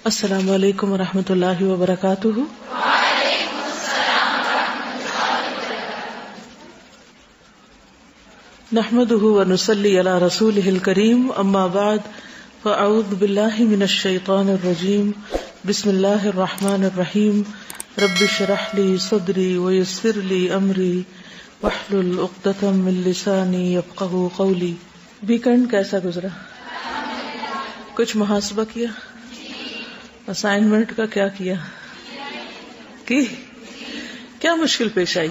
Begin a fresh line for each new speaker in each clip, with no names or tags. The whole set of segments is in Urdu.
السلام علیکم ورحمۃ اللہ وبرکاتہ۔ نحمده ونصلی علی رسوله الکریم، اما بعد فاعوذ باللہ من الشیطان الرجیم، بسم اللہ الرحمن الرحیم، رب اشرح لی صدری ویسر لی امری واحلل عقدۃ من لسانی یفقہوا قولی۔ ویکینڈ کیسا گزرا؟ کچھ محاسبہ کیا؟ اسائنمنٹ کا کیا کیا؟ کیا مشکل پیش آئی؟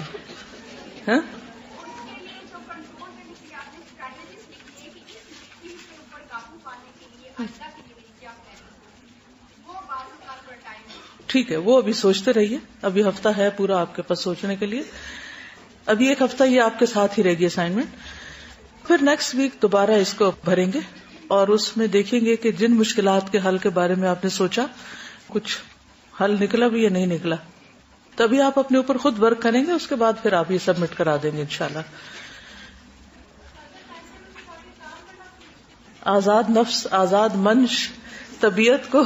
ہاں ٹھیک ہے، وہ ابھی سوچتے رہیے، ابھی ہفتہ ہے پورا آپ کے پاس سوچنے کے لیے، ابھی ایک ہفتہ یہ آپ کے ساتھ ہی رہے گی اسائنمنٹ، پھر نیکسٹ ویک دوبارہ اس کو بھریں گے اور اس میں دیکھیں گے کہ جن مشکلات کے حل کے بارے میں آپ نے سوچا کچھ حل نکلا بھی یا نہیں نکلا، تبھی آپ اپنے اوپر خود ورک کریں گے، اس کے بعد پھر آپ یہ سبمٹ کرا دیں گے انشاءاللہ۔ آزاد نفس، آزاد منش، طبیعت کو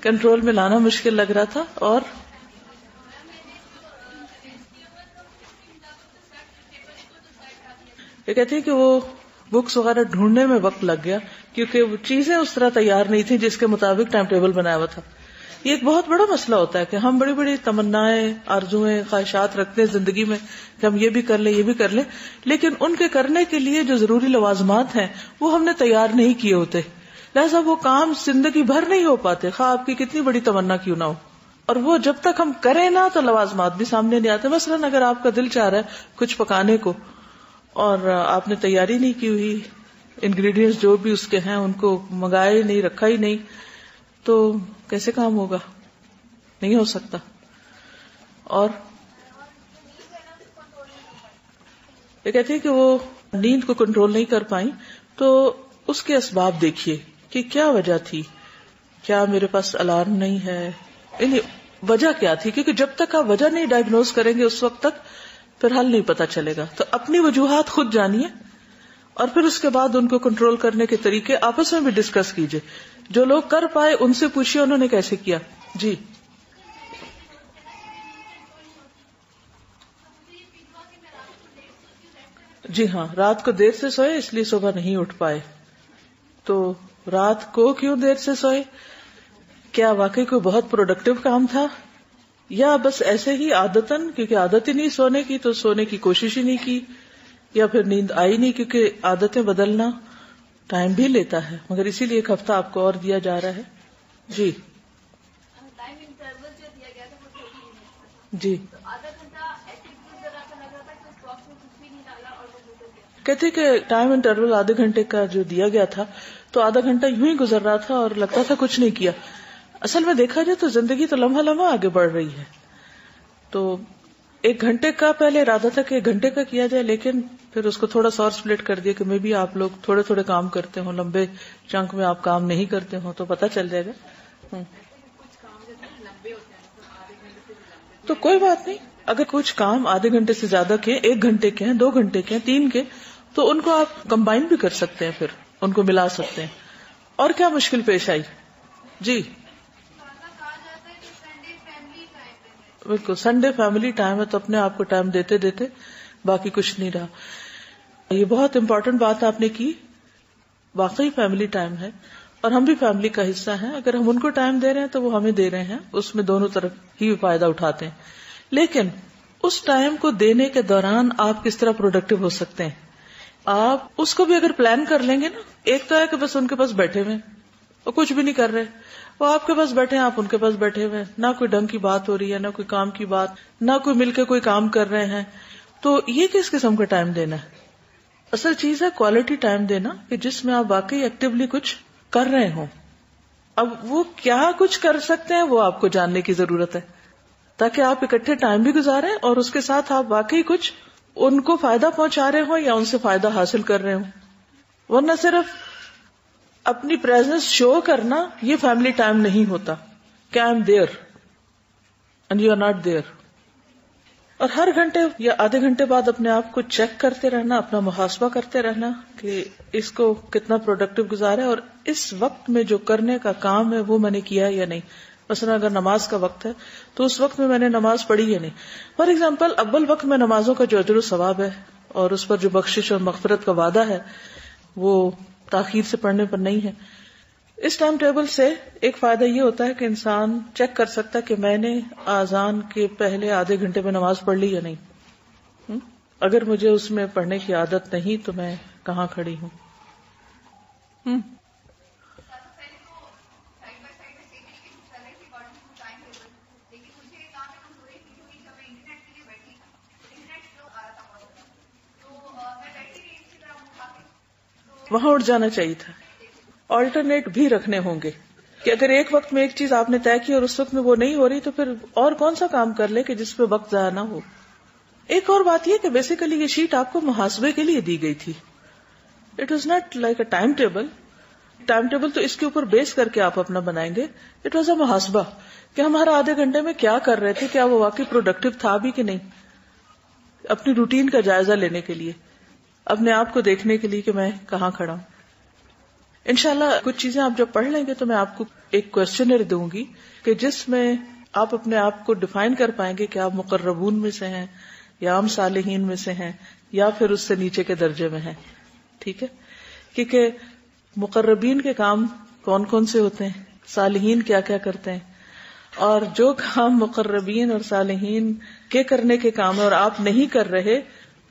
کنٹرول میں لانا مشکل لگ رہا تھا، اور یہ کہتے ہیں کہ وہ بکس وغیرہ ڈھونڈنے میں وقت لگ گیا کیونکہ وہ چیزیں اس طرح تیار نہیں تھی جس کے مطابق ٹائم ٹیبل بنایا ہوا تھا۔ یہ ایک بہت بڑا مسئلہ ہوتا ہے کہ ہم بڑی بڑی تمنائیں، آرزویں، خواہشات رکھتے ہیں زندگی میں کہ ہم یہ بھی کر لیں، یہ بھی کر لیں، لیکن ان کے کرنے کے لیے جو ضروری لوازمات ہیں وہ ہم نے تیار نہیں کیے ہوتے، لہذا وہ کام زندگی بھر نہیں ہو پاتے، خواہ آپ کی کتنی بڑی تمنا کیوں نہ ہو، اور وہ جب تک ہم کریں نا تو لوازمات بھی سامنے نہیں آتے۔ مثلاً اگر آپ کا دل چاہ رہا ہے کچھ پکانے کو اور آپ نے تیاری نہیں کی ہوئی، انگریڈینٹس جو بھی اس کے ہیں ان کو منگایا ہی نہیں، رکھا ہی نہیں، تو کیسے کام ہوگا؟ نہیں ہو سکتا۔ اور یہ کہتے ہیں کہ وہ نیند کو کنٹرول نہیں کر پائیں، تو اس کے اسباب دیکھیے کہ کیا وجہ تھی، کیا میرے پاس الارم نہیں ہے، یعنی وجہ کیا تھی، کیونکہ جب تک آپ وجہ نہیں ڈائگنوز کریں گے اس وقت تک پھر حل نہیں پتا چلے گا۔ تو اپنی وجوہات خود جانیے اور پھر اس کے بعد ان کو کنٹرول کرنے کے طریقے آپس میں بھی ڈسکس کیجئے، جو لوگ کر پائے ان سے پوچھیے انہوں نے کیسے کیا۔ جی جی ہاں، رات کو دیر سے سوئے اس لیے صبح نہیں اٹھ پائے، تو رات کو کیوں دیر سے سوئے؟ کیا واقعی کوئی بہت پروڈکٹیو کام تھا، یا بس ایسے ہی عادتاً کیونکہ عادت ہی نہیں سونے کی تو سونے کی کوشش ہی نہیں کی، یا پھر نیند آئی نہیں، کیونکہ عادتیں بدلنا ٹائم بھی لیتا ہے، مگر اسی لیے ایک ہفتہ آپ کو اور دیا جا رہا ہے۔ جی جی کہتے کہ ٹائم انٹرول آدھے گھنٹے کا جو دیا گیا تھا تو آدھا گھنٹہ یوں ہی گزر رہا تھا اور لگتا تھا کچھ نہیں کیا۔ اصل میں دیکھا جائے تو زندگی تو لمحہ لمحہ آگے بڑھ رہی ہے، تو ایک گھنٹے کا پہلے ارادہ تھا کہ ایک گھنٹے کا کیا جائے، لیکن پھر اس کو تھوڑا سا اور سپلٹ کر دیا کہ میں بھی آپ لوگ تھوڑے تھوڑے کام کرتے ہوں، لمبے چنک میں آپ کام نہیں کرتے ہوں تو پتہ چل جائے گا۔ تو کوئی بات نہیں، اگر کچھ کام آدھے گھنٹے سے زیادہ کے، 1 گھنٹے کے ہیں، 2 گھنٹے کے ہیں، 3 کے، تو ان کو آپ کمبائن بھی کر سکتے ہیں، پھر ان کو ملا سکتے ہیں۔ اور کیا مشکل پیش آئی؟ جی بالکل، سنڈے فیملی ٹائم ہے تو اپنے آپ کو ٹائم دیتے دیتے باقی کچھ نہیں رہا۔ یہ بہت امپورٹنٹ بات آپ نے کی، واقعی فیملی ٹائم ہے اور ہم بھی فیملی کا حصہ ہیں، اگر ہم ان کو ٹائم دے رہے ہیں تو وہ ہمیں دے رہے ہیں، اس میں دونوں طرف ہی فائدہ اٹھاتے ہیں۔ لیکن اس ٹائم کو دینے کے دوران آپ کس طرح پروڈکٹیو ہو سکتے ہیں، آپ اس کو بھی اگر پلان کر لیں گے نا۔ ایک تو ہے کہ بس ان کے پاس بیٹھے ہوئے وہ کچھ بھی نہیں کر رہے، وہ آپ کے پاس بیٹھے ہیں، آپ ان کے پاس بیٹھے ہوئے، نہ کوئی ڈھنگ کی بات ہو رہی ہے، نہ کوئی کام کی بات، نہ کوئی مل کے کوئی کام کر رہے ہیں، تو یہ کس قسم کا ٹائم دینا ہے؟ اصل چیز ہے کوالٹی ٹائم دینا کہ جس میں آپ واقعی ایکٹیولی کچھ کر رہے ہوں۔ اب وہ کیا کچھ کر سکتے ہیں وہ آپ کو جاننے کی ضرورت ہے، تاکہ آپ اکٹھے ٹائم بھی گزاریں اور اس کے ساتھ آپ واقعی کچھ ان کو فائدہ پہنچا رہے ہوں یا ان سے فائدہ حاصل کر رہے ہوں۔ ورنہ صرف اپنی پریزنس شو کرنا یہ فیملی ٹائم نہیں ہوتا کہ I am there and you are not there. اور ہر گھنٹے یا آدھے گھنٹے بعد اپنے آپ کو چیک کرتے رہنا، اپنا محاسبہ کرتے رہنا کہ اس کو کتنا پروڈکٹیو گزارا ہے اور اس وقت میں جو کرنے کا کام ہے وہ میں نے کیا یا نہیں. مثلا اگر نماز کا وقت ہے تو اس وقت میں نے نماز پڑھی یا نہیں. فار ایگزامپل اول وقت میں نمازوں کا جو اجر و ثواب ہے اور اس پر جو بخشش اور مغفرت کا وعدہ ہے وہ تاخیر سے پڑھنے پر نہیں ہے. اس ٹائم ٹیبل سے ایک فائدہ یہ ہوتا ہے کہ انسان چیک کر سکتا ہے کہ میں نے اذان کے پہلے آدھے گھنٹے میں نماز پڑھ لی یا نہیں. اگر مجھے اس میں پڑھنے کی عادت نہیں تو میں کہاں کھڑی ہوں. وہاں اٹھ جانا چاہیے تھا. آلٹرنیٹ بھی رکھنے ہوں گے کہ اگر ایک وقت میں ایک چیز آپ نے طے کی اور اس وقت میں وہ نہیں ہو رہی تو پھر اور کون سا کام کر لے کہ جس پہ وقت ضائع نہ ہو. ایک اور بات یہ کہ بیسیکلی یہ شیٹ آپ کو محاسبے کے لیے دی گئی تھی. It was not like a time table. Time table تو اس کے اوپر بیس کر کے آپ اپنا بنائیں گے. اٹ واز اے محاسبہ کہ ہم ہر آدھے گھنٹے میں کیا کر رہے تھے, کیا وہ واقعی پروڈکٹیو تھا بھی کہ نہیں, اپنی روٹین کا جائزہ لینے کے لیے, اپنے آپ کو دیکھنے کے لیے کہ میں کہاں کھڑا ہوں. انشاءاللہ کچھ چیزیں آپ جب پڑھ لیں گے تو میں آپ کو ایک کوشچنر دوں گی کہ جس میں آپ اپنے آپ کو ڈیفائن کر پائیں گے کہ آپ مقربون میں سے ہیں یا عام صالحین میں سے ہیں یا پھر اس سے نیچے کے درجے میں ہیں. ٹھیک ہے, کیونکہ مقربین کے کام کون کون سے ہوتے ہیں, صالحین کیا کیا کرتے ہیں, اور جو کام مقربین اور صالحین کے کرنے کے کام ہے اور آپ نہیں کر رہے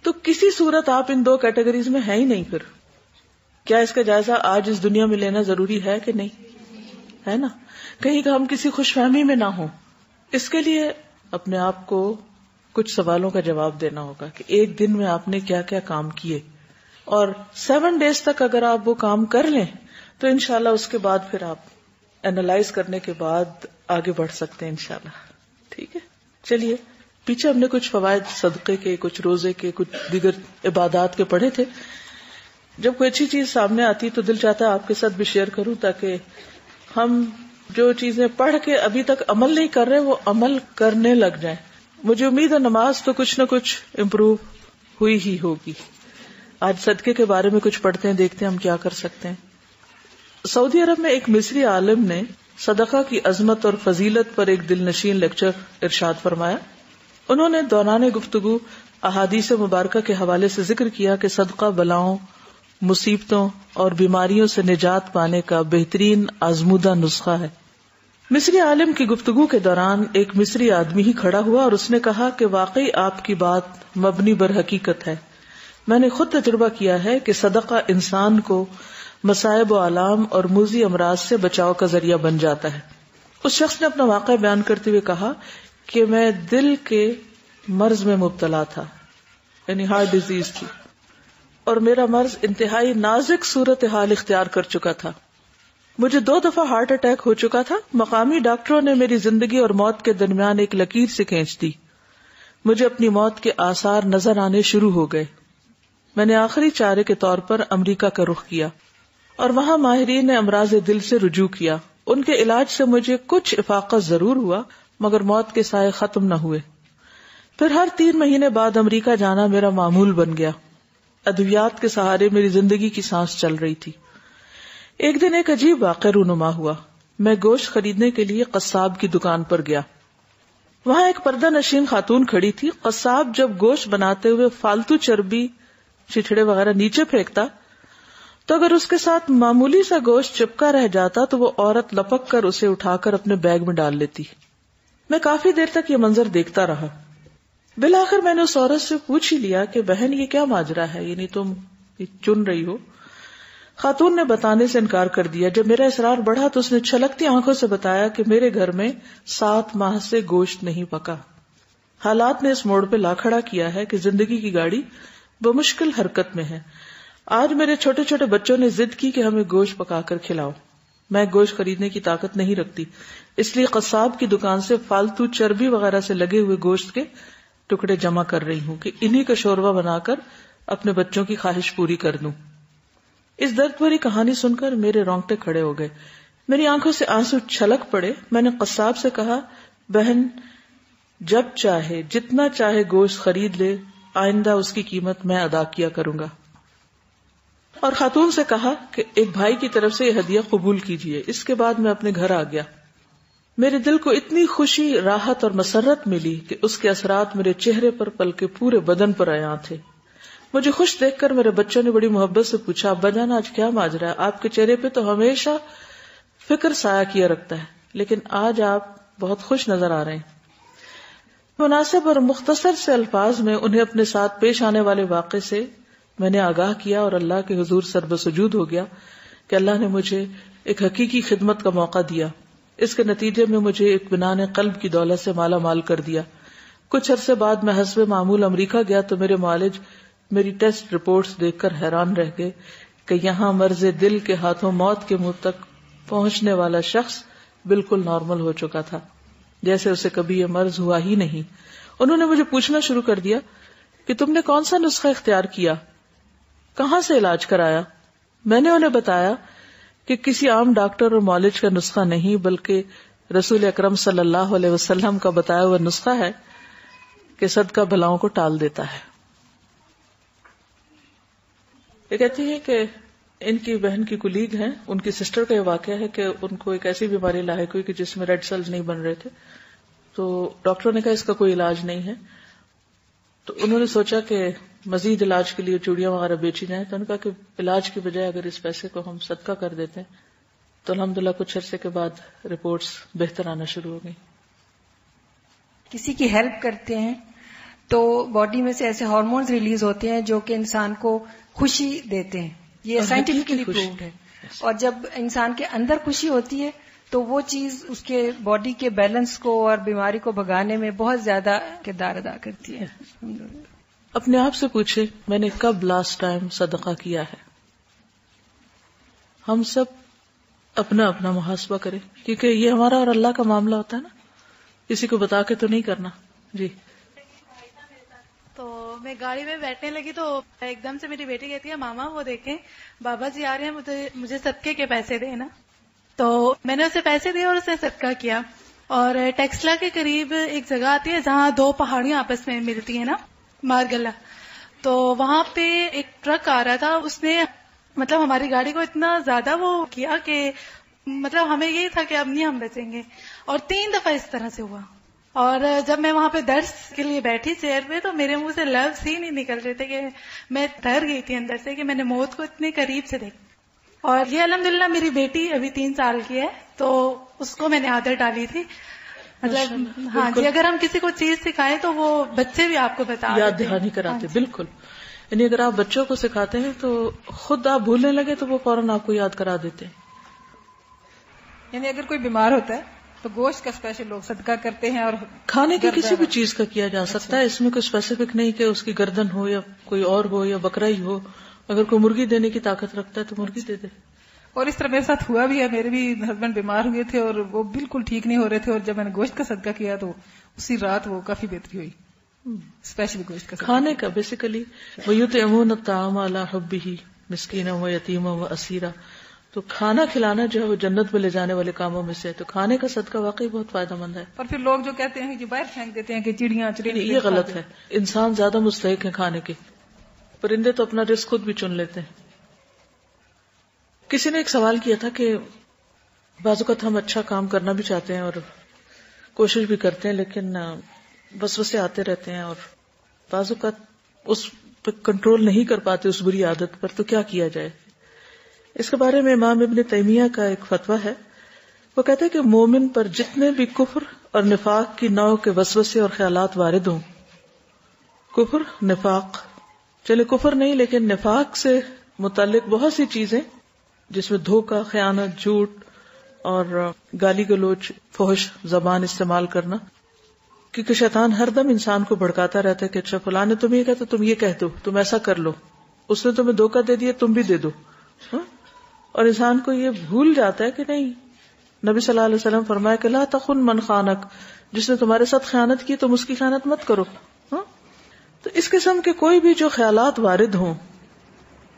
تو کسی صورت آپ ان دو کیٹیگریز میں ہیں ہی نہیں. پھر کیا اس کا جائزہ آج اس دنیا میں لینا ضروری ہے کہ نہیں, ہے نا, کہیں کہ ہم کسی خوش فہمی میں نہ ہوں. اس کے لیے اپنے آپ کو کچھ سوالوں کا جواب دینا ہوگا کہ ایک دن میں آپ نے کیا کیا کام کیے, اور 7 days تک اگر آپ وہ کام کر لیں تو انشاءاللہ اس کے بعد پھر آپ اینالائز کرنے کے بعد آگے بڑھ سکتے ہیں انشاءاللہ. ٹھیک ہے, چلیے پیچھے ہم نے کچھ فوائد صدقے کے, کچھ روزے کے, کچھ دیگر عبادات کے پڑھے تھے. جب کوئی اچھی چیز سامنے آتی تو دل چاہتا ہے آپ کے ساتھ بھی شیئر کروں تاکہ ہم جو چیزیں پڑھ کے ابھی تک عمل نہیں کر رہے وہ عمل کرنے لگ جائیں. مجھے امید ہے نماز تو کچھ نہ کچھ امپروو ہوئی ہی ہوگی. آج صدقے کے بارے میں کچھ پڑھتے ہیں, دیکھتے ہیں ہم کیا کر سکتے ہیں. سعودی عرب میں ایک مصری عالم نے صدقہ کی عظمت اور فضیلت پر ایک دل نشین لیکچر ارشاد فرمایا. انہوں نے دوران گفتگو احادیث مبارکہ کے حوالے سے ذکر کیا کہ صدقہ بلاؤں, مصیبتوں اور بیماریوں سے نجات پانے کا بہترین آزمودہ نسخہ ہے. مصری عالم کی گفتگو کے دوران ایک مصری آدمی ہی کھڑا ہوا اور اس نے کہا کہ واقعی آپ کی بات مبنی بر حقیقت ہے. میں نے خود تجربہ کیا ہے کہ صدقہ انسان کو مصائب و آلام اور موذی امراض سے بچاؤ کا ذریعہ بن جاتا ہے. اس شخص نے اپنا واقعہ بیان کرتے ہوئے کہا کہ میں دل کے مرض میں مبتلا تھا, یعنی ہارٹ ڈیزیز تھی, اور میرا مرض انتہائی نازک صورتحال اختیار کر چکا تھا. مجھے 2 دفعہ ہارٹ اٹیک ہو چکا تھا. مقامی ڈاکٹروں نے میری زندگی اور موت کے درمیان ایک لکیر سے کھینچ دی. مجھے اپنی موت کے آثار نظر آنے شروع ہو گئے. میں نے آخری چارے کے طور پر امریکہ کا رخ کیا اور وہاں ماہرین نے امراض دل سے رجوع کیا. ان کے علاج سے مجھے کچھ افاقہ ضرور ہوا مگر موت کے سائے ختم نہ ہوئے. پھر ہر 3 مہینے بعد امریکہ جانا میرا معمول بن گیا. ادویات کے سہارے میری زندگی کی سانس چل رہی تھی. ایک دن ایک عجیب واقعہ رونما ہوا. میں گوشت خریدنے کے لیے قصاب کی دکان پر گیا. وہاں ایک پردہ نشین خاتون کھڑی تھی. قصاب جب گوشت بناتے ہوئے فالتو چربی, چچھڑے وغیرہ نیچے پھینکتا تو اگر اس کے ساتھ معمولی سا گوشت چپکا رہ جاتا تو وہ عورت لپک کر اسے اٹھا کر اپنے بیگ میں ڈال لیتی. میں کافی دیر تک یہ منظر دیکھتا رہا. بالآخر میں نے اس عورت سے پوچھ ہی لیا کہ بہن یہ کیا ماجرا ہے, یعنی تم چن رہی ہو. خاتون نے بتانے سے انکار کر دیا. جب میرا اصرار بڑھا تو اس نے چھلکتی آنکھوں سے بتایا کہ میرے گھر میں 7 ماہ سے گوشت نہیں پکا. حالات نے اس موڑ پہ لا کھڑا کیا ہے کہ زندگی کی گاڑی بمشکل حرکت میں ہے. آج میرے چھوٹے چھوٹے بچوں نے ضد کی کہ ہمیں گوشت پکا کر کھلاؤ. میں گوشت خریدنے کی طاقت نہیں رکھتی, اس لیے قصاب کی دکان سے فالتو چربی وغیرہ سے لگے ہوئے گوشت کے ٹکڑے جمع کر رہی ہوں کہ انہی کا شوربہ بنا کر اپنے بچوں کی خواہش پوری کر دوں. اس درد بھری کہانی سن کر میرے رونگٹے کھڑے ہو گئے. میری آنکھوں سے آنسو چھلک پڑے. میں نے قصاب سے کہا, بہن جب چاہے جتنا چاہے گوشت خرید لے، آئندہ اس کی قیمت میں ادا کیا کروں گا. اور خاتون سے کہا کہ ایک بھائی کی طرف سے یہ ہدیہ قبول کیجیے. اس کے بعد میں اپنے گھر آ گیا. میرے دل کو اتنی خوشی، راحت اور مسرت ملی کہ اس کے اثرات میرے چہرے پر بلکہ پورے بدن پر عیاں تھے. مجھے خوش دیکھ کر میرے بچوں نے بڑی محبت سے پوچھا، ابا جان آج کیا ماجرا ہے؟ آپ کے چہرے پہ تو ہمیشہ فکر سایہ کیا رکھتا ہے، لیکن آج آپ بہت خوش نظر آ رہے ہیں. مناسب اور مختصر سے الفاظ میں انہیں اپنے ساتھ پیش آنے والے واقعے سے میں نے آگاہ کیا اور اللہ کے حضور سربسجود ہو گیا کہ اللہ نے مجھے ایک حقیقی خدمت کا موقع دیا. اس کے نتیجے میں مجھے اطمینان قلب کی دولت سے مالا مال کر دیا. کچھ عرصے بعد میں حسب معمول امریکہ گیا تو میرے معالج میری ٹیسٹ رپورٹس دیکھ کر حیران رہ گئے کہ یہاں مرض دل کے ہاتھوں موت کے منہ تک پہنچنے والا شخص بالکل نارمل ہو چکا تھا، جیسے اسے کبھی یہ مرض ہوا ہی نہیں. انہوں نے مجھے پوچھنا شروع کر دیا کہ تم نے کون سا نسخہ اختیار کیا، کہاں سے علاج کرایا؟ میں نے انہیں بتایا کہ کسی عام ڈاکٹر اور معالج کا نسخہ نہیں، بلکہ رسول اکرم صلی اللہ علیہ وسلم کا بتایا ہوا نسخہ ہے کہ صدقہ بلاؤں کو ٹال دیتا ہے. یہ کہتی ہے کہ ان کی بہن کی کولیگ ہیں، ان کی سسٹر کا یہ واقعہ ہے کہ ان کو ایک ایسی بیماری لاحق ہوئی کہ جس میں ریڈ سیلز نہیں بن رہے تھے. تو ڈاکٹروں نے کہا اس کا کوئی علاج نہیں ہے. تو انہوں نے سوچا کہ مزید علاج کے لیے چوڑیاں وغیرہ بیچی جائیں. تو انہوں نے کہا کہ علاج کی بجائے اگر اس پیسے کو ہم صدقہ کر دیتے ہیں تو الحمدللہ کچھ عرصے کے بعد رپورٹس بہتر آنا شروع ہو گئی.
کسی کی ہیلپ کرتے ہیں تو باڈی میں سے ایسے ہارمونز ریلیز ہوتے ہیں جو کہ انسان کو خوشی دیتے ہیں. یہ سائنٹیفکلی پرووڈ ہے. اور جب انسان کے اندر خوشی ہوتی ہے تو وہ چیز اس کے باڈی کے بیلنس کو اور بیماری کو بھگانے میں بہت زیادہ کردار ادا کرتی ہے.
اپنے آپ سے پوچھے میں نے کب لاسٹ ٹائم صدقہ کیا ہے. ہم سب اپنا اپنا محاسبہ کریں، کیونکہ یہ ہمارا اور اللہ کا معاملہ ہوتا ہے نا، کسی کو بتا کے تو نہیں کرنا. جی.
تو میں گاڑی میں بیٹھنے لگی تو ایک دم سے میری بیٹی کہتی ہے ماما وہ دیکھیں بابا جی آ رہے ہیں، مجھے صدقے کے پیسے دے نا. تو میں نے اسے پیسے دیے اور اسے صدقہ کیا. اور ٹیکسلا کے قریب ایک جگہ آتی ہے جہاں دو پہاڑیاں آپس میں ملتی ہیں نا، مارگلا. تو وہاں پہ ایک ٹرک آ رہا تھا، اس نے مطلب ہماری گاڑی کو اتنا زیادہ وہ کیا کہ مطلب ہمیں یہی تھا کہ اب نہیں ہم بچیں گے. اور 3 دفعہ اس طرح سے ہوا. اور جب میں وہاں پہ درس کے لیے بیٹھی چیئر پہ تو میرے منہ سے لفظ ہی نہیں نکل رہے تھے کہ میں ڈر گئی تھی اندر سے کہ میں نے موت کو اتنے قریب سے دیکھا. اور یہ الحمدللہ میری بیٹی ابھی 3 سال کی ہے تو اس کو میں نے عادت ڈالی تھی. مطلب ہاں جی، اگر ہم کسی کو چیز سکھائیں تو وہ بچے بھی آپ کو بتا
یاد دہانی کراتے. بالکل. یعنی اگر آپ بچوں کو سکھاتے ہیں تو خود آپ بھولنے لگے تو وہ فوراً آپ کو یاد کرا دیتے ہیں.
یعنی اگر کوئی بیمار ہوتا ہے تو گوشت کا اسپیشل لوگ صدقہ کرتے ہیں. اور
کھانے کے کسی بھی چیز کا کیا جا سکتا ہے، اس میں کوئی اسپیسیفک نہیں کہ اس کی گردن ہو یا کوئی اور ہو یا بکرا ہی ہو. اگر کوئی مرغی دینے کی طاقت رکھتا ہے تو مرغی دے دے.
اور اس طرح میرے ساتھ ہوا بھی ہے. میرے بھی ہسبینڈ بیمار ہوئے تھے اور وہ بالکل ٹھیک نہیں ہو رہے تھے، اور جب میں نے گوشت کا صدقہ کیا تو اسی رات وہ کافی بہتری ہوئی. اسپیشلی گوشت کا
کھانے کا بیسیکلی وَيُطْعِمُونَ الطَّعَامَ عَلَىٰ حُبِّهِ مِسْكِينًا وَيَتِيمًا وَأَسِيرًا. تو کھانا کھلانا جو ہے وہ جنت میں لے جانے والے کاموں میں سے ہے. تو کھانے کا صدقہ واقعی بہت فائدہ مند ہے.
اور پھر لوگ جو کہتے ہیں کہ جو باہر پھینک دیتے ہیں کہ چڑیاں
یہ غلط ہے. انسان زیادہ مستحق ہے کھانے کے. پرندے تو اپنا رزق خود بھی چن لیتے ہیں. کسی نے ایک سوال کیا تھا کہ بعض اوقات ہم اچھا کام کرنا بھی چاہتے ہیں اور کوشش بھی کرتے ہیں، لیکن وسوسے آتے رہتے ہیں اور بعض اوقات اس پہ کنٹرول نہیں کر پاتے اس بری عادت پر. تو کیا کیا جائے؟ اس کے بارے میں امام ابن تیمیہ کا ایک فتویٰ ہے. وہ کہتے ہیں کہ مومن پر جتنے بھی کفر اور نفاق کی نوع کے وسوسے اور خیالات وارد ہوں، کفر نفاق، چلے کفر نہیں لیکن نفاق سے متعلق بہت سی چیزیں جس میں دھوکہ، خیانت، جھوٹ اور گالی گلوچ، فحش زبان استعمال کرنا، کیونکہ شیطان ہر دم انسان کو بھڑکاتا رہتا ہے کہ اچھا فلاں نے تم یہ کہا تو تم یہ کہہ دو، تم ایسا کر لو، اس نے تمہیں دھوکہ دے دیا تم بھی دے دو. اور انسان کو یہ بھول جاتا ہے کہ نہیں، نبی صلی اللہ علیہ وسلم فرمایا کہ لا تخن من خانک، جس نے تمہارے ساتھ خیانت کی تم اس کی خیانت مت کرو. تو اس قسم کے کوئی بھی جو خیالات وارد ہوں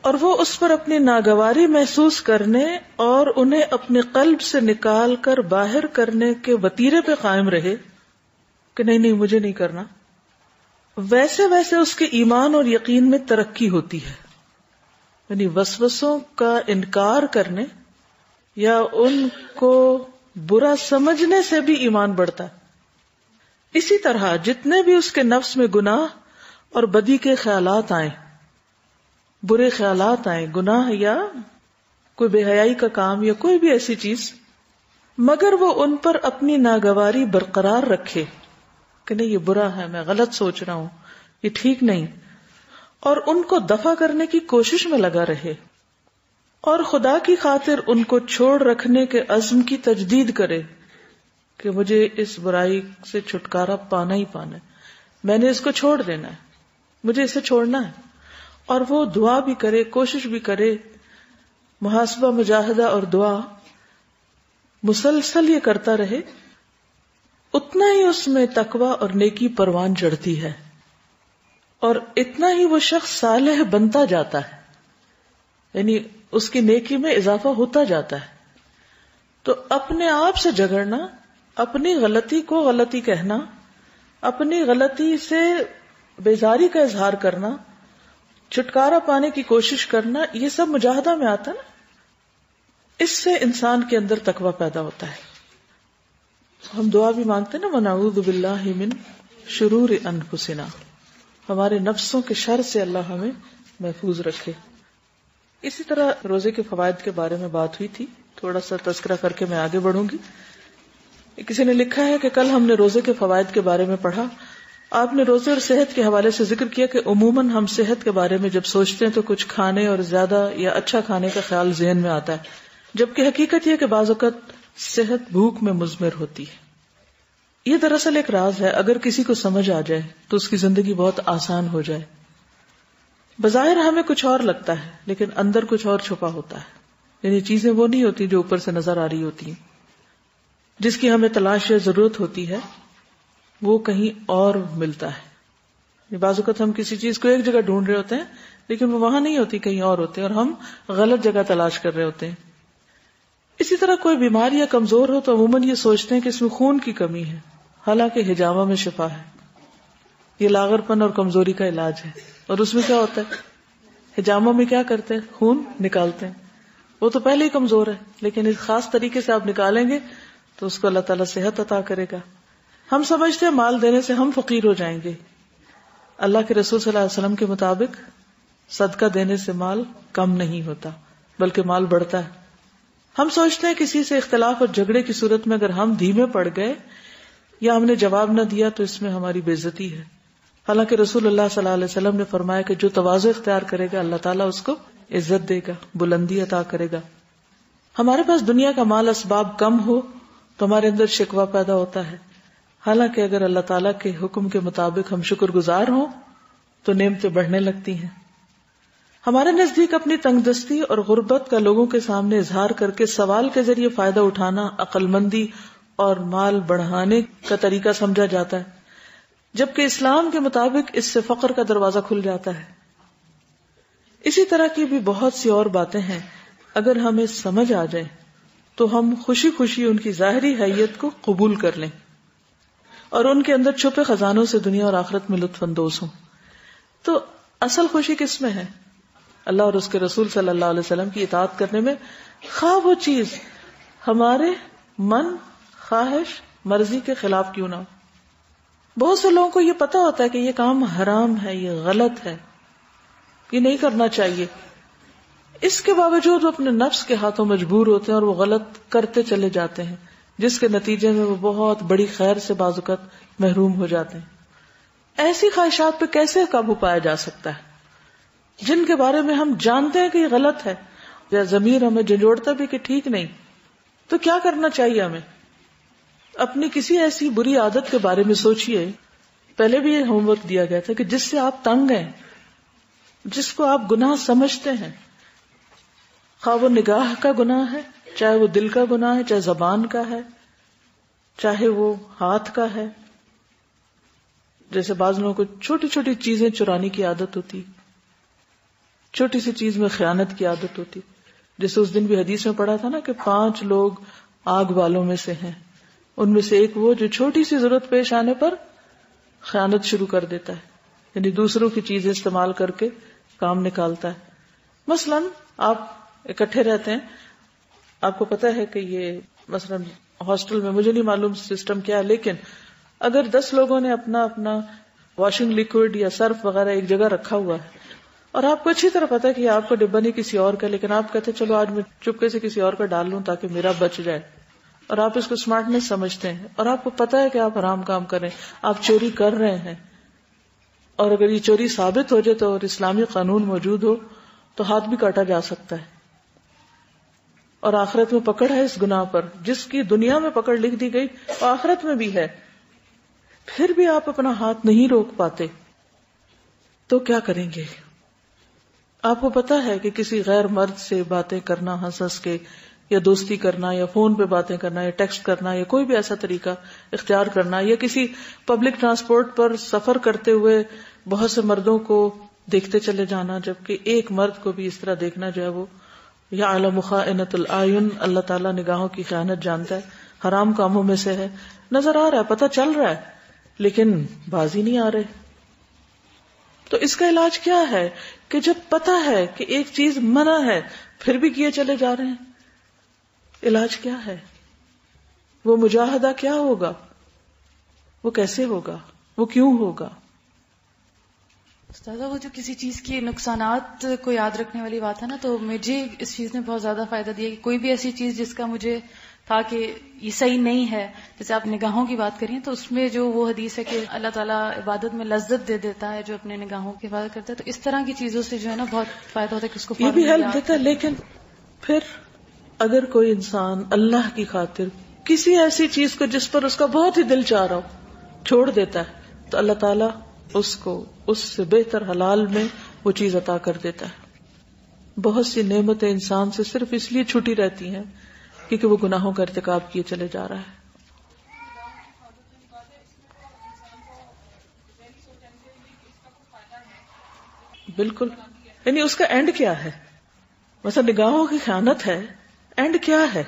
اور وہ اس پر اپنی ناگواری محسوس کرنے اور انہیں اپنے قلب سے نکال کر باہر کرنے کے وتیرے پہ قائم رہے کہ نہیں مجھے نہیں کرنا، ویسے ویسے اس کے ایمان اور یقین میں ترقی ہوتی ہے. یعنی وسوسوں کا انکار کرنے یا ان کو برا سمجھنے سے بھی ایمان بڑھتا ہے. اسی طرح جتنے بھی اس کے نفس میں گناہ اور بدی کے خیالات آئیں، برے خیالات آئیں، گناہ یا کوئی بے حیائی کا کام یا کوئی بھی ایسی چیز، مگر وہ ان پر اپنی ناگواری برقرار رکھے کہ نہیں یہ برا ہے، میں غلط سوچ رہا ہوں، یہ ٹھیک نہیں، اور ان کو دفع کرنے کی کوشش میں لگا رہے اور خدا کی خاطر ان کو چھوڑ رکھنے کے عزم کی تجدید کرے کہ مجھے اس برائی سے چھٹکارا پانا ہی پانا ہے، میں نے اس کو چھوڑ دینا ہے، مجھے اسے چھوڑنا ہے. اور وہ دعا بھی کرے، کوشش بھی کرے، محاسبہ، مجاہدہ اور دعا مسلسل یہ کرتا رہے، اتنا ہی اس میں تقویٰ اور نیکی پروان چڑھتی ہے اور اتنا ہی وہ شخص صالح بنتا جاتا ہے، یعنی اس کی نیکی میں اضافہ ہوتا جاتا ہے. تو اپنے آپ سے جھگڑنا، اپنی غلطی کو غلطی کہنا، اپنی غلطی سے بیزاری کا اظہار کرنا، چھٹکارا پانے کی کوشش کرنا، یہ سب مجاہدہ میں آتا نا. اس سے انسان کے اندر تقویٰ پیدا ہوتا ہے. ہم دعا بھی مانگتے نا، وَنَعُوذُ بِاللَّهِ مِن شُرُورِ أَنفُسِنَا، ہمارے نفسوں کے شر سے اللہ ہمیں محفوظ رکھے. اسی طرح روزے کے فوائد کے بارے میں بات ہوئی تھی، تھوڑا سا تذکرہ کر کے میں آگے بڑھوں گی. کسی نے لکھا ہے کہ کل ہم نے روزے کے فوائد کے بارے میں پڑھا. آپ نے روزے اور صحت کے حوالے سے ذکر کیا کہ عموماً ہم صحت کے بارے میں جب سوچتے ہیں تو کچھ کھانے اور زیادہ یا اچھا کھانے کا خیال ذہن میں آتا ہے، جبکہ حقیقت یہ کہ بعض اوقات صحت بھوک میں مضمر ہوتی ہے. یہ دراصل ایک راز ہے، اگر کسی کو سمجھ آ جائے تو اس کی زندگی بہت آسان ہو جائے. بظاہر ہمیں کچھ اور لگتا ہے لیکن اندر کچھ اور چھپا ہوتا ہے، یعنی چیزیں وہ نہیں ہوتی جو اوپر سے نظر آ رہی ہوتی ہیں. جس کی ہمیں تلاش یا ضرورت ہوتی ہے وہ کہیں اور ملتا ہے. بعض اوقات ہم کسی چیز کو ایک جگہ ڈھونڈ رہے ہوتے ہیں لیکن وہ وہاں نہیں ہوتی، کہیں اور ہوتے ہیں اور ہم غلط جگہ تلاش کر رہے ہوتے ہیں. اسی طرح کوئی بیمار یا کمزور ہو تو عموماً یہ سوچتے ہیں کہ اس میں خون کی کمی ہے، حالانکہ حجامہ میں شفا ہے. یہ لاغر پن اور کمزوری کا علاج ہے. اور اس میں کیا ہوتا ہے، حجامہ میں کیا کرتے ہیں، خون نکالتے ہیں. وہ تو پہلے ہی کمزور ہے لیکن اس خاص طریقے سے آپ نکالیں گے تو اس کو اللہ تعالیٰ صحت عطا کرے گا. ہم سمجھتے ہیں مال دینے سے ہم فقیر ہو جائیں گے. اللہ کے رسول صلی اللہ علیہ وسلم کے مطابق صدقہ دینے سے مال کم نہیں ہوتا بلکہ مال بڑھتا ہے. ہم سوچتے ہیں کسی سے اختلاف اور جھگڑے کی صورت میں اگر ہم دھیمے پڑ گئے یا ہم نے جواب نہ دیا تو اس میں ہماری بے عزتی ہے. حالانکہ رسول اللہ صلی اللہ علیہ وسلم نے فرمایا کہ جو تواضع اختیار کرے گا اللہ تعالیٰ اس کو عزت دے گا، بلندی عطا کرے گا. ہمارے پاس دنیا کا مال اسباب کم ہو تو ہمارے اندر شکوہ پیدا ہوتا ہے، حالانکہ اگر اللہ تعالیٰ کے حکم کے مطابق ہم شکر گزار ہوں تو نعمتیں بڑھنے لگتی ہیں. ہمارے نزدیک اپنی تنگ دستی اور غربت کا لوگوں کے سامنے اظہار کر کے سوال کے ذریعے فائدہ اٹھانا عقل مندی اور مال بڑھانے کا طریقہ سمجھا جاتا ہے، جبکہ اسلام کے مطابق اس سے فقر کا دروازہ کھل جاتا ہے. اسی طرح کی بھی بہت سی اور باتیں ہیں، اگر ہمیں سمجھ آ جائے تو ہم خوشی خوشی ان کی ظاہری حیت کو قبول کر لیں اور ان کے اندر چھپے خزانوں سے دنیا اور آخرت میں لطف اندوز ہوں. تو اصل خوشی کس میں ہے؟ اللہ اور اس کے رسول صلی اللہ علیہ وسلم کی اطاعت کرنے میں، خواہ وہ چیز ہمارے من، خواہش، مرضی کے خلاف کیوں نہ ہو. بہت سے لوگوں کو یہ پتا ہوتا ہے کہ یہ کام حرام ہے، یہ غلط ہے، یہ نہیں کرنا چاہیے، اس کے باوجود وہ اپنے نفس کے ہاتھوں مجبور ہوتے ہیں اور وہ غلط کرتے چلے جاتے ہیں، جس کے نتیجے میں وہ بہت بڑی خیر سے بعض اوقات محروم ہو جاتے ہیں. ایسی خواہشات پہ کیسے قابو پایا جا سکتا ہے جن کے بارے میں ہم جانتے ہیں کہ یہ غلط ہے یا ضمیر ہمیں جھنجھوڑتا بھی کہ ٹھیک نہیں؟ تو کیا کرنا چاہیے ہمیں؟ اپنی کسی ایسی بری عادت کے بارے میں سوچئے. پہلے بھی یہ ہوم ورک دیا گیا تھا کہ جس سے آپ تنگ ہیں، جس کو آپ گناہ سمجھتے ہیں، خواہ وہ نگاہ کا گناہ ہے، چاہے وہ دل کا گناہ ہے، چاہے زبان کا ہے، چاہے وہ ہاتھ کا ہے. جیسے بعض لوگوں کو چھوٹی چھوٹی چیزیں چرانے کی عادت ہوتی، چھوٹی سی چیز میں خیانت کی عادت ہوتی. جیسے اس دن بھی حدیث میں پڑھا تھا نا کہ 5 لوگ آگ والوں میں سے ہیں، ان میں سے ایک وہ جو چھوٹی سی ضرورت پیش آنے پر خیانت شروع کر دیتا ہے، یعنی دوسروں کی چیزیں استعمال کر کے کام نکالتا ہے. مثلاً آپ اکٹھے رہتے ہیں، آپ کو پتا ہے کہ یہ مثلاً ہاسٹل میں مجھے نہیں معلوم سسٹم کیا ہے، لیکن اگر 10 لوگوں نے اپنا اپنا واشنگ لیکوڈ یا سرف وغیرہ ایک جگہ رکھا ہوا ہے اور آپ کو اچھی طرح پتا ہے کہ یہ آپ کا ڈبہ نہیں کسی اور کا، لیکن آپ کہتے ہیں چلو آج میں چپکے سے کسی اور کا ڈال لوں تاکہ میرا بچ جائے، اور آپ اس کو اسمارٹنیس سمجھتے ہیں اور آپ کو پتا ہے کہ آپ حرام کام کریں، آپ چوری کر رہے ہیں، اور اگر یہ چوری ثابت ہو جائے تو اور اسلامی قانون موجود ہو تو ہاتھ بھی کاٹا جا سکتا ہے، اور آخرت میں پکڑ ہے اس گناہ پر، جس کی دنیا میں پکڑ لکھ دی گئی اور آخرت میں بھی ہے، پھر بھی آپ اپنا ہاتھ نہیں روک پاتے تو کیا کریں گے؟ آپ کو پتا ہے کہ کسی غیر مرد سے باتیں کرنا ہنس ہنس کے، یا دوستی کرنا، یا فون پہ باتیں کرنا، یا ٹیکسٹ کرنا، یا کوئی بھی ایسا طریقہ اختیار کرنا، یا کسی پبلک ٹرانسپورٹ پر سفر کرتے ہوئے بہت سے مردوں کو دیکھتے چلے جانا، جبکہ ایک مرد کو بھی اس طرح دیکھنا جو ہے وہ یعلم خائنۃ الاعین، اللہ تعالیٰ نگاہوں کی خیانت جانتا ہے، حرام کاموں میں سے ہے، نظر آ رہا ہے، پتہ چل رہا ہے، لیکن بازی نہیں آ رہے. تو اس کا علاج کیا ہے کہ جب پتہ ہے کہ ایک چیز منع ہے پھر بھی کیے چلے جا رہے ہیں، علاج کیا ہے؟ وہ مجاہدہ کیا ہوگا؟ وہ کیسے ہوگا؟ وہ کیوں ہوگا؟
استاذہ، وہ جو کسی چیز کے نقصانات کو یاد رکھنے والی بات ہے نا، تو مجھے اس چیز نے بہت زیادہ فائدہ دیا کہ کوئی بھی ایسی چیز جس کا مجھے تھا کہ یہ صحیح نہیں ہے، جیسے آپ نگاہوں کی بات کریے تو اس میں جو وہ حدیث ہے کہ اللہ تعالیٰ عبادت میں لذت دے دیتا ہے جو اپنے نگاہوں کی حفاظت کرتا ہے، تو اس طرح کی چیزوں سے جو ہے نا بہت فائدہ ہوتا ہے کہ اس کو
یہ بھی ہیلپ دیتا ہے. لیکن پھر اگر کوئی انسان اللہ کی خاطر کسی ایسی چیز کو جس پر اس کا بہت ہی دل چاہ رہا ہو چھوڑ دیتا ہے تو اللہ تعالیٰ اس کو اس سے بہتر حلال میں وہ چیز عطا کر دیتا ہے. بہت سی نعمتیں انسان سے صرف اس لیے چھوٹی رہتی ہیں کیونکہ وہ گناہوں کا ارتکاب کیے چلے جا رہا ہے. بالکل، یعنی اس کا اینڈ کیا ہے؟ مثلا نگاہوں کی خیانت ہے، اینڈ کیا ہے؟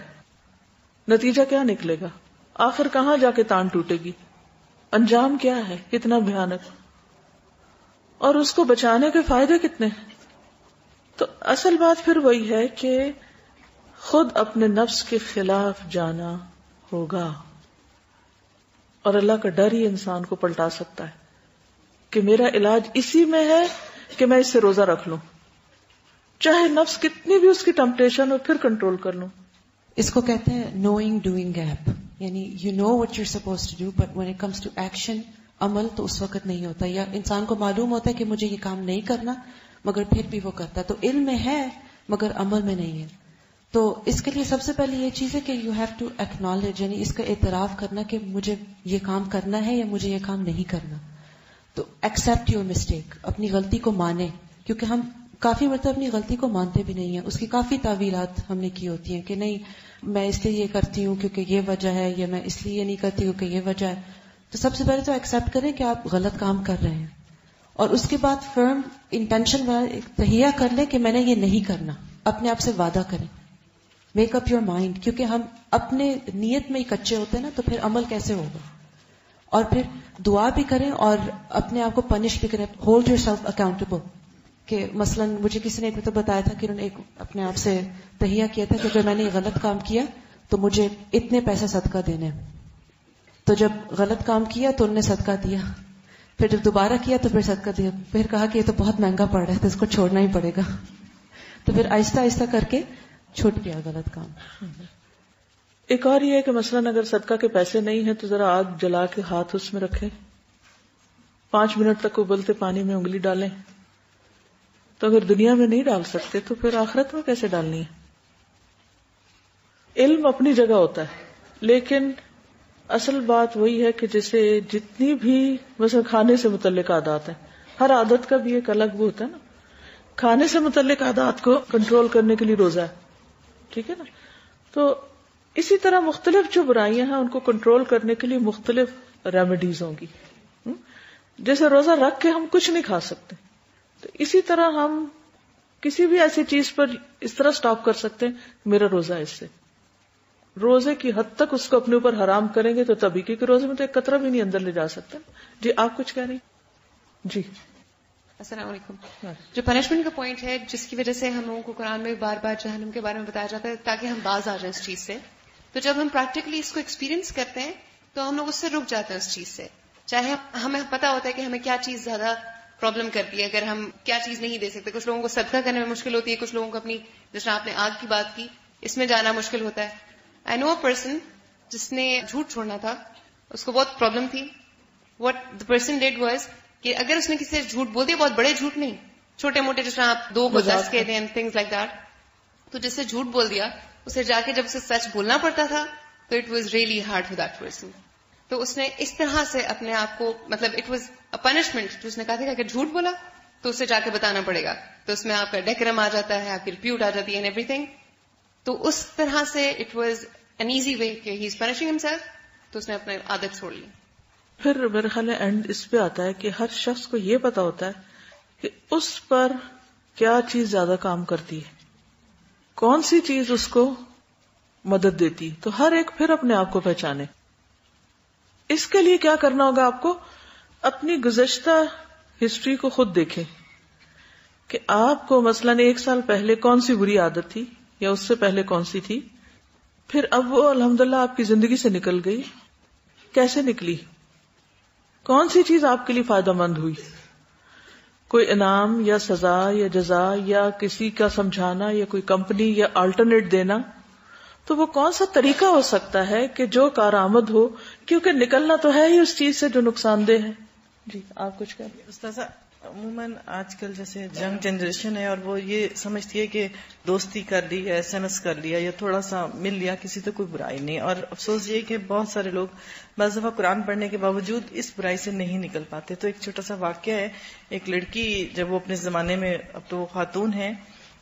نتیجہ کیا نکلے گا؟ آخر کہاں جا کے تان ٹوٹے گی؟ انجام کیا ہے؟ کتنا بھیانک، اور اس کو بچانے کے فائدے کتنے ہیں؟ تو اصل بات پھر وہی ہے کہ خود اپنے نفس کے خلاف جانا ہوگا، اور اللہ کا ڈر ہی انسان کو پلٹا سکتا ہے کہ میرا علاج اسی میں ہے کہ میں اس سے روزہ رکھ لوں، چاہے نفس کتنی بھی اس کی ٹمپٹیشن ہو پھر کنٹرول کر لوں.
اس کو کہتے ہیں نوئنگ ڈوئنگ گیپ، یعنی you know what you suppose to do but when it comes to action, عمل تو اس وقت نہیں ہوتا، یا انسان کو معلوم ہوتا ہے کہ مجھے یہ کام نہیں کرنا مگر پھر بھی وہ کرتا ہے. تو علم میں ہے مگر عمل میں نہیں ہے. تو اس کے لیے سب سے پہلے یہ چیز ہے کہ یو ہیو ٹو ایکنالج، یعنی اس کا اعتراف کرنا کہ مجھے یہ کام کرنا ہے یا مجھے یہ کام نہیں کرنا. تو ایکسپٹ یور مسٹیک، اپنی غلطی کو مانے، کیونکہ ہم کافی مرتبہ اپنی غلطی کو مانتے بھی نہیں ہیں، اس کی کافی تعویلات ہم نے کی ہوتی ہیں کہ نہیں میں اس لیے یہ کرتی ہوں کیونکہ یہ وجہ ہے، یا میں اس لیے یہ نہیں کرتی ہوں کہ یہ وجہ ہے. تو سب سے پہلے تو ایکسپٹ کریں کہ آپ غلط کام کر رہے ہیں، اور اس کے بعد فرم انٹینشن تہیہ کر لیں کہ میں نے یہ نہیں کرنا، اپنے آپ سے وعدہ کریں، میک اپ یور مائنڈ، کیونکہ ہم اپنے نیت میں ہی کچے ہوتے ہیں نا، تو پھر عمل کیسے ہوگا. اور پھر دعا بھی کریں اور اپنے آپ کو پنش بھی کریں، ہولڈ یور سیلف اکاؤنٹیبل. کہ مثلا مجھے کسی نے ایک تو بتایا تھا کہ انہوں نے ایک اپنے آپ سے تہیہ کیا تھا کہ اگر میں نے یہ غلط کام کیا تو مجھے اتنے پیسے صدقہ دینے. تو جب غلط کام کیا تو انہوں نے صدقہ دیا، پھر جب دوبارہ کیا تو پھر صدقہ دیا، پھر کہا کہ یہ تو بہت مہنگا پڑ رہا ہے تو اس کو چھوڑنا ہی پڑے گا. تو پھر آہستہ آہستہ کر کے چھوٹ گیا غلط کام.
ایک اور یہ ہے کہ مثلاً اگر صدقہ کے پیسے نہیں ہیں تو ذرا آگ جلا کے ہاتھ اس میں رکھیں، 5 منٹ تک ابلتے پانی میں انگلی ڈالیں. تو اگر دنیا میں نہیں ڈال سکتے تو پھر آخرت میں کیسے ڈالنی ہے؟ علم اپنی جگہ ہوتا ہے، لیکن اصل بات وہی ہے کہ جیسے جتنی بھی مثلا کھانے سے متعلق عادات ہیں، ہر عادت کا بھی ایک الگ وہ ہوتا ہے نا. کھانے سے متعلق عادات کو کنٹرول کرنے کے لیے روزہ ہے، ٹھیک ہے نا. تو اسی طرح مختلف جو برائیاں ہیں ان کو کنٹرول کرنے کے لیے مختلف ریمیڈیز ہوں گی. جیسے روزہ رکھ کے ہم کچھ نہیں کھا سکتے، تو اسی طرح ہم کسی بھی ایسی چیز پر اس طرح سٹاپ کر سکتے ہیں میرا روزہ اس سے. روزے کی حد تک اس کو اپنے اوپر حرام کریں گے تو تبھی، کیونکہ روزے میں تو ایک قطرہ بھی نہیں اندر لے جا سکتا. جی آپ کچھ کہہ رہی؟ جی
السلام علیکم. جو پنشمنٹ کا پوائنٹ ہے جس کی وجہ سے ہم لوگوں کو قرآن میں بار بار جہنم کے بارے میں بتایا جاتا ہے تاکہ ہم باز آ جائیں اس چیز سے، تو جب ہم پریکٹیکلی اس کو ایکسپیرینس کرتے ہیں تو ہم لوگ اس سے رک جاتے ہیں اس چیز سے. چاہے ہمیں پتا ہوتا ہے کہ ہمیں کیا چیز زیادہ پرابلم کرتی ہے، اگر ہم کیا چیز نہیں دے سکتے. کچھ لوگوں کو صدقہ کرنے میں مشکل ہوتی ہے، کچھ لوگوں کو اپنی، جس طرح آپ نے آگ کی بات کی، اس میں جانا مشکل ہوتا ہے. آئی نو اے پرسن جس نے جھوٹ چھوڑنا تھا، اس کو بہت پرابلم تھی. What the person did was کہ اگر اس نے کسی سے جھوٹ بول دیا، بہت بڑے جھوٹ نہیں، چھوٹے موٹے جس طرح آپ 2 کو 10 کہتے ہیں، تھنگز لائک دیٹ، تو جس سے جھوٹ بول دیا اسے جا کے جب اسے سچ بولنا پڑتا تھا تو it was really hard for that person. تو اس نے اس طرح سے اپنے آپ کو، مطلب اٹ واز اے پنشمنٹ. جو اس نے کہا تھا کہ اگر جھوٹ بولا تو اسے جا کے بتانا پڑے گا، تو اس میں آپ کا ڈیکرم آ جاتا ہے، آپ کی ریپیوٹ آ جاتی ہے اینڈ ایوری تھنگ. تو اس طرح سے it was an easy way کہ ہی از پنشنگ ہمسیلف، تو اس نے اپنے عادت چھوڑ لی.
پھر میرے خیال ہے اینڈ اس پہ آتا ہے کہ ہر شخص کو یہ پتا ہوتا ہے کہ اس پر کیا چیز زیادہ کام کرتی ہے، کون سی چیز اس کو مدد دیتی. تو ہر ایک پھر اپنے آپ کو پہچانے. اس کے لیے کیا کرنا ہوگا آپ کو؟ اپنی گزشتہ ہسٹری کو خود دیکھیں کہ آپ کو مثلاً 1 سال پہلے کون سی بری عادت تھی یا اس سے پہلے کون سی تھی، پھر اب وہ الحمدللہ آپ کی زندگی سے نکل گئی، کیسے نکلی، کون سی چیز آپ کے لیے فائدہ مند ہوئی، کوئی انعام یا سزا یا جزا یا کسی کا سمجھانا یا کوئی کمپنی یا آلٹرنیٹ دینا. تو وہ کون سا طریقہ ہو سکتا ہے کہ جو کارآمد ہو، کیونکہ نکلنا تو ہے ہی اس چیز سے جو نقصان دہ ہے. جی آپ کچھ کہیں؟
استاذہ عموماً آج کل جیسے ینگ جنریشن ہے اور وہ یہ سمجھتی ہے کہ دوستی کر لی یا SMS کر لیا یا تھوڑا سا مل لیا کسی تو کوئی برائی نہیں. اور افسوس یہ کہ بہت سارے لوگ بعض دفعہ قرآن پڑھنے کے باوجود اس برائی سے نہیں نکل پاتے. تو ایک چھوٹا سا واقعہ ہے، ایک لڑکی جب وہ اپنے زمانے میں، اب تو وہ خاتون ہے،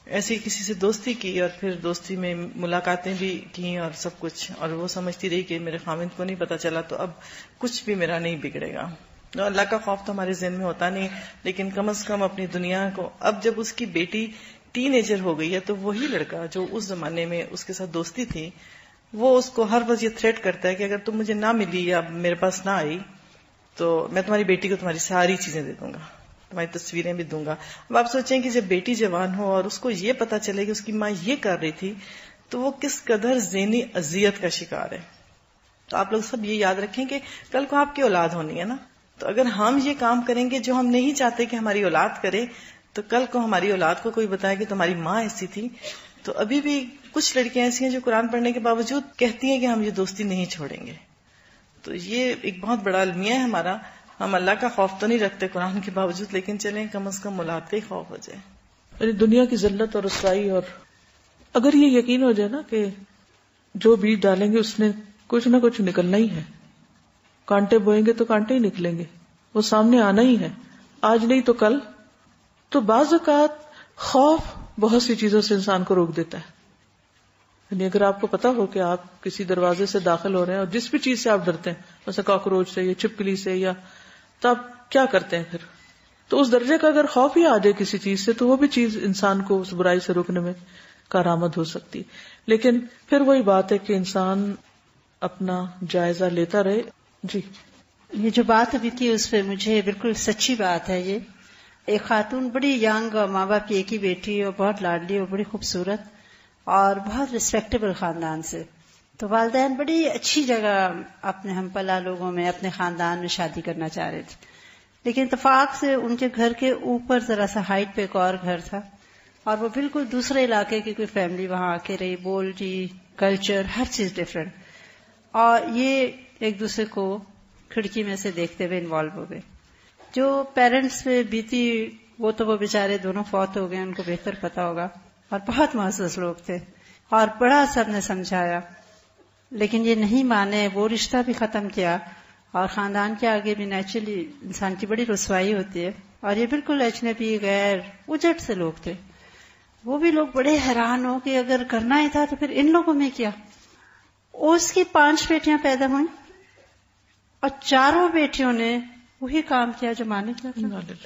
ایسے ہی کسی سے دوستی کی اور پھر دوستی میں ملاقاتیں بھی کی اور سب کچھ، اور وہ سمجھتی رہی کہ میرے خاوند کو نہیں پتا چلا تو اب کچھ بھی میرا نہیں بگڑے گا. اللہ کا خوف تو ہمارے ذہن میں ہوتا نہیں، لیکن کم از کم اپنی دنیا کو. اب جب اس کی بیٹی ٹین ایجر ہو گئی ہے تو وہی لڑکا جو اس زمانے میں اس کے ساتھ دوستی تھی، وہ اس کو ہر وقت یہ تھریٹ کرتا ہے کہ اگر تم مجھے نہ ملی یا میرے پاس نہ آئی تو میں تمہاری بیٹی کو تمہاری ساری چیزیں دے دوں گا، تمہاری تصویریں بھی دوں گا. اب آپ سوچیں کہ جب بیٹی جوان ہو اور اس کو یہ پتا چلے کہ اس کی ماں یہ کر رہی تھی تو وہ کس قدر ذہنی اذیت کا شکار ہے. تو آپ لوگ سب یہ یاد رکھیں کہ کل کو آپ کی اولاد ہونی ہے نا، تو اگر ہم یہ کام کریں گے جو ہم نہیں چاہتے کہ ہماری اولاد کرے، تو کل کو ہماری اولاد کو کوئی بتائے کہ تمہاری ماں ایسی تھی. تو ابھی بھی کچھ لڑکیاں ایسی ہیں جو قرآن پڑھنے کے باوجود کہتی ہیں کہ ہم یہ دوستی نہیں چھوڑیں گے. تو یہ ایک بہت بڑا المیہ ہے ہمارا. ہم اللہ کا خوف تو نہیں رکھتے قرآن کے باوجود، لیکن چلیں کم از کم اولاد کا ہی خوف ہو جائے.
یعنی دنیا کی ذلت اور رسوائی، اور اگر یہ یقین ہو جائے نا کہ جو بیج ڈالیں گے اس نے کچھ نہ کچھ نکلنا ہی ہے، کانٹے بوئیں گے تو کانٹے ہی نکلیں گے، وہ سامنے آنا ہی ہے، آج نہیں تو کل. تو بعض اوقات خوف بہت سی چیزوں سے انسان کو روک دیتا ہے. یعنی اگر آپ کو پتا ہو کہ آپ کسی دروازے سے داخل ہو رہے ہیں اور جس بھی چیز سے آپ ڈرتے ہیں، جیسے کاکروچ سے یا چھپکلی سے، یا تو آپ کیا کرتے ہیں پھر؟ تو اس درجے کا اگر خوف ہی آ جائے کسی چیز سے تو وہ بھی چیز انسان کو اس برائی سے روکنے میں کارآمد ہو سکتی. لیکن پھر وہی بات ہے کہ انسان اپنا جائزہ لیتا رہے. جی
یہ جو بات ابھی کی اس پہ مجھے بالکل سچی بات ہے. یہ ایک خاتون بڑی ینگ، ماں باپ کی ایک ہی بیٹی اور بہت لاڈلی اور بڑی خوبصورت اور بہت ریسپیکٹیبل خاندان سے. تو والدین بڑی اچھی جگہ اپنے ہم پلا لوگوں میں اپنے خاندان میں شادی کرنا چاہ رہے تھے، لیکن اتفاق سے ان کے گھر کے اوپر ذرا سا ہائٹ پہ ایک اور گھر تھا اور وہ بالکل دوسرے علاقے کی کوئی فیملی وہاں آ کے رہی، بول جی کلچر ہر چیز ڈفرینٹ، اور یہ ایک دوسرے کو کھڑکی میں سے دیکھتے ہوئے انوالو ہو گئے. جو پیرنٹس پہ بیتی وہ تو وہ بیچارے دونوں فوت ہو گئے، ان کو بہتر پتا ہوگا، اور بہت معزز لوگ تھے اور بڑا سب نے سمجھایا، لیکن یہ نہیں مانے. وہ رشتہ بھی ختم کیا اور خاندان کے آگے بھی نیچرلی انسان کی بڑی رسوائی ہوتی ہے. اور یہ بالکل اجنبی غیر اجٹ سے لوگ تھے. وہ بھی لوگ بڑے حیران ہو کہ اگر کرنا ہی تھا تو پھر ان لوگوں میں کیا. اس کی 5 بیٹیاں پیدا ہوئیں اور 4 بیٹیوں نے وہی کام کیا جو ماں نے کیا تھا.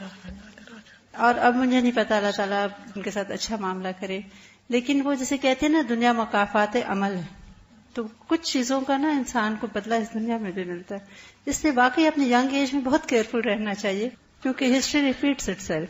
اور اب مجھے نہیں پتا، اللہ تعالیٰ ان کے ساتھ اچھا معاملہ کرے، لیکن وہ جسے کہتے ہیں نا دنیا مکافات عمل ہے. تو کچھ چیزوں کا نا انسان کو بدلہ اس دنیا میں بھی ملتا ہے. اس لیے واقعی اپنی ینگ ایج میں بہت کیئرفل رہنا چاہیے کیونکہ ہسٹری ریپیٹس اٹ سیلف.